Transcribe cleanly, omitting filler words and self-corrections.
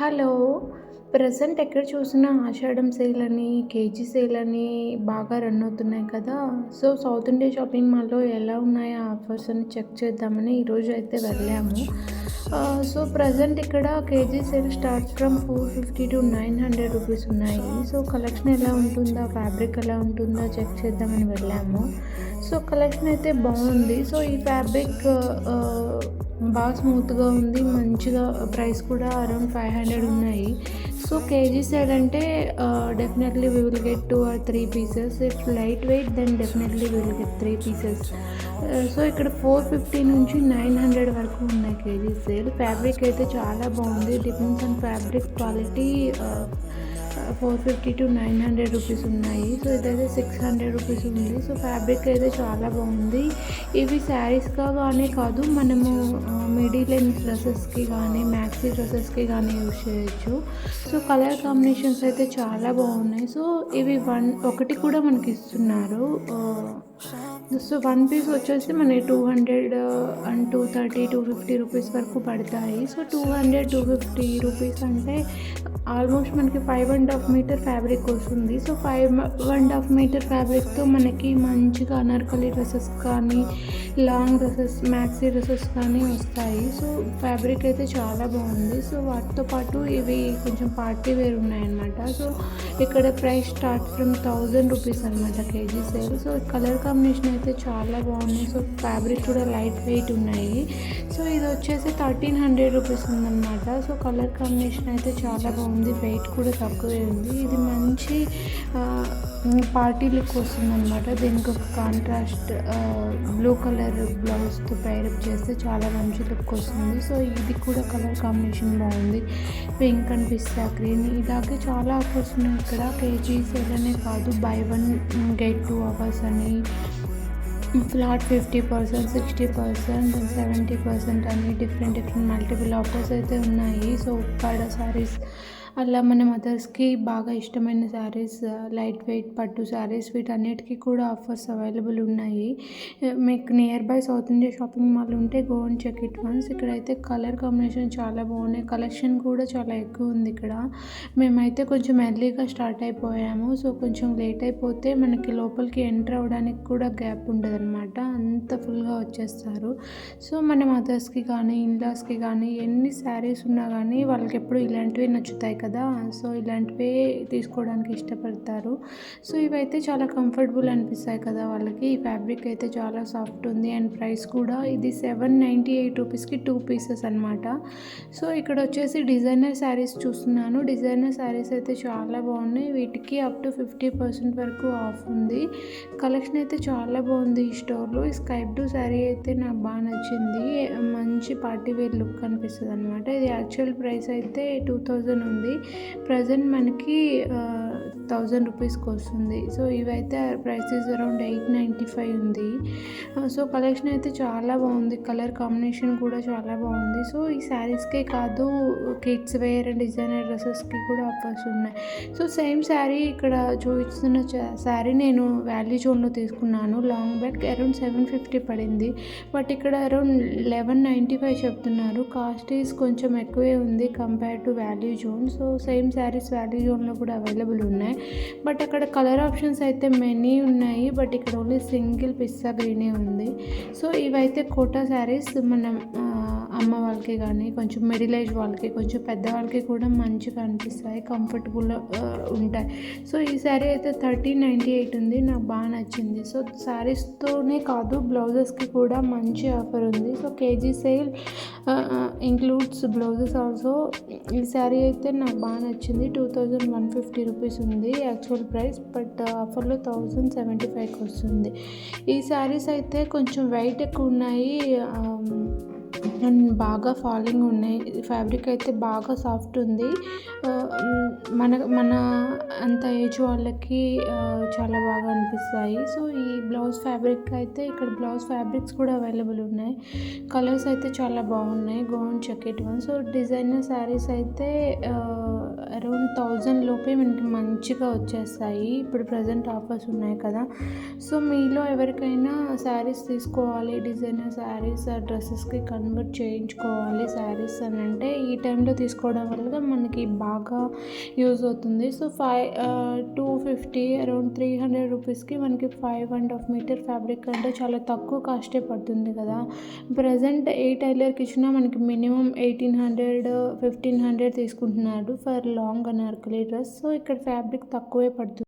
Hello! Present ఎక్కడ చూసినా ఆషాఢం sale అని, కేజీ సేల్ అని బాగా రన్ అవుతున్నాయి కదా! సో, సౌత్ ఇండియా షాపింగ్ మాల్‌లో ఎలా ఉన్నాయో ఆఫర్స్ అని చెక్ చేద్దామని ఈరోజు అయితే వెళ్ళాము. సో, ప్రెజెంట్ ఇక్కడ KG sale start from 450-900 rupees ఉన్నాయి. సో, కలెక్షన్ ఎలా ఉంటుందా, ఫ్యాబ్రిక్ ఎలా ఉంటుందా చెక్ చేద్దామని వెళ్ళాము. సో, కలెక్షన్ అయితే బావుంది. సో, ఈ ఫ్యాబ్రిక్ బాగా స్మూత్‌గా ఉంది. మంచిగా ప్రైస్ కూడా అరౌండ్ 500 ఉన్నాయి. సో, కేజీ సేల్ అంటే definitely we will get 2 or 3 pieces. If light weight then definitely we will get 3 pieces. So, ఇక్కడ 450 నుంచి 900 వరకు ఉన్నాయి కేజీ సేల్. ఫ్యాబ్రిక్ అయితే చాలా బాగుంది. Depends on fabric quality. 450-900 rupees ఉన్నాయి. సో, ఇదైతే 600 రూపీస్ ఉంది. సో, ఫ్యాబ్రిక్ అయితే చాలా బాగుంది. ఇవి శారీస్‌గా గానే కాదు, మనము మిడీ లెంత్ డ్రెసెస్‌కి కానీ, మ్యాక్సీ డ్రెసెస్‌కి కానీ యూజ్ చేయొచ్చు. సో, కలర్ కాంబినేషన్స్ అయితే చాలా బాగున్నాయి. సో, ఇవి ఒకటి కూడా మనకి ఇస్తున్నారు. సో, వన్ పీస్ వచ్చేసి మనకి 200 అండ్ 230, 250 రూపీస్ వరకు పడతాయి. సో, 200, 250 రూపీస్ అంటే ఆల్మోస్ట్ మనకి 5½ మీటర్ ఫ్యాబ్రిక్ వస్తుంది. సో, 5½ మీటర్ ఫ్యాబ్రిక్‌తో మనకి మంచిగా అనార్కలి డ్రెసెస్ కానీ, లాంగ్ డ్రెసెస్, మ్యాక్సీ డ్రెసెస్ కానీ వస్తాయి. సో, ఫ్యాబ్రిక్ అయితే చాలా బాగుంది. సో, వాటితో పాటు ఇవి కొంచెం పార్టీ వేర్ ఉన్నాయన్నమాట. సో, ఇక్కడ ప్రైస్ స్టార్ట్ ఫ్రమ్ 1000 రూపీస్ అనమాట KG sale. So, colour combination అయితే చాలా బాగున్నాయి. సో, ఫ్యాబ్రిక్ కూడా లైట్ వెయిట్ ఉన్నాయి. సో, ఇది వచ్చేసి 1300 రూపీస్ ఉందన్నమాట. సో, కలర్ కాంబినేషన్ అయితే చాలా బాగుంది. వెయిట్ కూడా తక్కువే ఉంది. ఇది మంచి పార్టీ లుక్ వస్తుందన్నమాట. దీనికి ఒక కాంట్రాస్ట్ బ్లూ కలర్ బ్లౌజ్తో పైరప్ చేస్తే చాలా మంచి లుక్ వస్తుంది. సో, ఇది కూడా కలర్ కాంబినేషన్ బాగుంది. పింక్ అండ్ పిస్తా గ్రీన్ ఇలాగే చాలా ఆఫర్స్ ఉన్నాయి ఇక్కడ. కేజీ సేల్ అనే కాదు, బై 1 గెట్ 2 ఆఫర్స్ అని, ఫ్లాట్ 50%, 60% అండ్ 70% అని డిఫరెంట్ మల్టిపుల్ ఆఫర్స్ అయితే ఉన్నాయి. సో, ఉప్పాడ శారీస్ అలా మన మదర్స్కి బాగా ఇష్టమైన శారీస్, లైట్ వెయిట్ పట్టు శారీస్ వీటన్నిటికీ కూడా ఆఫర్స్ అవైలబుల్ ఉన్నాయి. మీకు near by South India shopping mall ఉంటే go and check it once. ఇక్కడైతే కలర్ కాంబినేషన్ చాలా బాగున్నాయి. కలెక్షన్ కూడా చాలా ఎక్కువ ఉంది ఇక్కడ. మేమైతే కొంచెం ఎర్లీగా స్టార్ట్ అయిపోయాము. సో, కొంచెం లేట్ అయిపోతే మనకి లోపలికి ఎంటర్ అవ్వడానికి కూడా గ్యాప్ ఉండదన్నమాట. అంత ఫుల్గా వచ్చేస్తారు. సో, మన మదర్స్కి కానీ, ఇన్లాస్కి కానీ ఎన్ని శారీస్ ఉన్నా కానీ వాళ్ళకి ఎప్పుడు ఇలాంటివి నచ్చుతాయి కదా. సో, ఇలాంటివే తీసుకోవడానికి ఇష్టపడతారు. సో, ఇవైతే చాలా కంఫర్టబుల్ అనిపిస్తాయి కదా వాళ్ళకి. ఈ ఫ్యాబ్రిక్ అయితే చాలా సాఫ్ట్ ఉంది అండ్ ప్రైస్ కూడా ఇది 798 రూపీస్కి 2 పీసెస్ అనమాట. సో, ఇక్కడ వచ్చేసి డిజైనర్ శారీస్ చూస్తున్నాను. డిజైనర్ శారీస్ అయితే చాలా బాగున్నాయి. వీటికి అప్ టు 50% వరకు ఆఫ్ ఉంది. కలెక్షన్ అయితే చాలా బాగుంది ఈ స్టోర్లో. ఈ స్కై బ్లూ శారీ అయితే నాకు బాగా నచ్చింది. మంచి పార్టీ వేర్ లుక్ అనిపిస్తుంది అనమాట. ఇది యాక్చువల్ ప్రైస్ అయితే 2000 ఉంది. ప్రజెంట్ మనకి 1000 రూపీస్కి వస్తుంది. సో, ఇవైతే ప్రైస్ ఇస్ అరౌండ్ 895 ఉంది. సో, కలెక్షన్ అయితే చాలా బాగుంది. కలర్ కాంబినేషన్ కూడా చాలా బాగుంది. సో, ఈ శారీస్కే కాదు, కిడ్స్ వేర్ అండ్ డిజైనర్ డ్రెస్సెస్కి కూడా ఆఫర్స్ ఉన్నాయి. సో, సేమ్ శారీ ఇక్కడ చూపిస్తున్న శారీ నేను వాల్యూ జోన్లో తీసుకున్నాను. లాంగ్ బ్యాక్ అరౌండ్ 750 పడింది. బట్ ఇక్కడ అరౌండ్ 1195 చెప్తున్నారు. కాస్ట్ ఈజ్ కొంచెం ఎక్కువే ఉంది compare to value zone. So, same saris value జోన్లో కూడా అవైలబుల్ ఉన్నాయి. బట్ అక్కడ కలర్ ఆప్షన్స్ అయితే మెనీ ఉన్నాయి. బట్ ఇక్కడ ఓన్లీ సింగిల్ పిస్తా గ్రీనే ఉంది. సో, ఇవైతే కోటా శారీస్ మనం అమ్మ వాళ్ళకి కానీ, కొంచెం మిడిల్ ఏజ్ వాళ్ళకి, కొంచెం పెద్దవాళ్ళకి కూడా మంచిగా అనిపిస్తాయి, కంఫర్టబుల్ ఉంటాయి. సో, ఈ శారీ అయితే 1398 ఉంది. నాకు బాగా నచ్చింది. సో, శారీస్తోనే కాదు బ్లౌజెస్కి కూడా మంచి ఆఫర్ ఉంది. So, KG sale includes blouses also. ఈ శారీ అయితే నాకు బాగా నచ్చింది. 2150 రూపీస్ ఉంది యాక్చువల్ ప్రైస్. బట్ ఆఫర్లో 1075కి వస్తుంది. ఈ శారీస్ అయితే కొంచెం వెయిట్ ఎక్కువ ఉన్నాయి అండ్ బాగా ఫాలింగ్ ఉన్నాయి. ఫ్యాబ్రిక్ అయితే బాగా సాఫ్ట్ ఉంది. మన అంత ఏజ్ వాళ్ళకి చాలా బాగా అనిపిస్తాయి. సో, ఈ బ్లౌజ్ ఫ్యాబ్రిక్ అయితే ఇక్కడ బ్లౌజ్ ఫ్యాబ్రిక్స్ కూడా అవైలబుల్ ఉన్నాయి. కలర్స్ అయితే చాలా బాగున్నాయి. Go and check it one. So, designer saris అయితే అరౌండ్ 1000 లోపే మనకి మంచిగా వచ్చేస్తాయి. ఇప్పుడు ప్రజెంట్ ఆఫర్స్ ఉన్నాయి కదా. సో, మీలో ఎవరికైనా శారీస్ తీసుకోవాలి, డిజైనర్ శారీస్ డ్రెస్సెస్కి కన్వర్ట్ కట్ చేయించుకోవాలి శారీస్ అని అంటే ఈ టైంలో తీసుకోవడం వల్ల మనకి బాగా యూజ్ అవుతుంది. సో 250 అరౌండ్ 300 రూపీస్కి మనకి 5.5 మీటర్ ఫ్యాబ్రిక్ అంటే చాలా తక్కువ కాస్టే పడుతుంది కదా. ప్రజెంట్ ఏ టైలర్కి ఇచ్చినా మనకి మినిమం 1800 1500 తీసుకుంటున్నాడు for long Anarkali dress. So ఇక్కడ ఫ్యాబ్రిక్ తక్కువే పడుతుంది.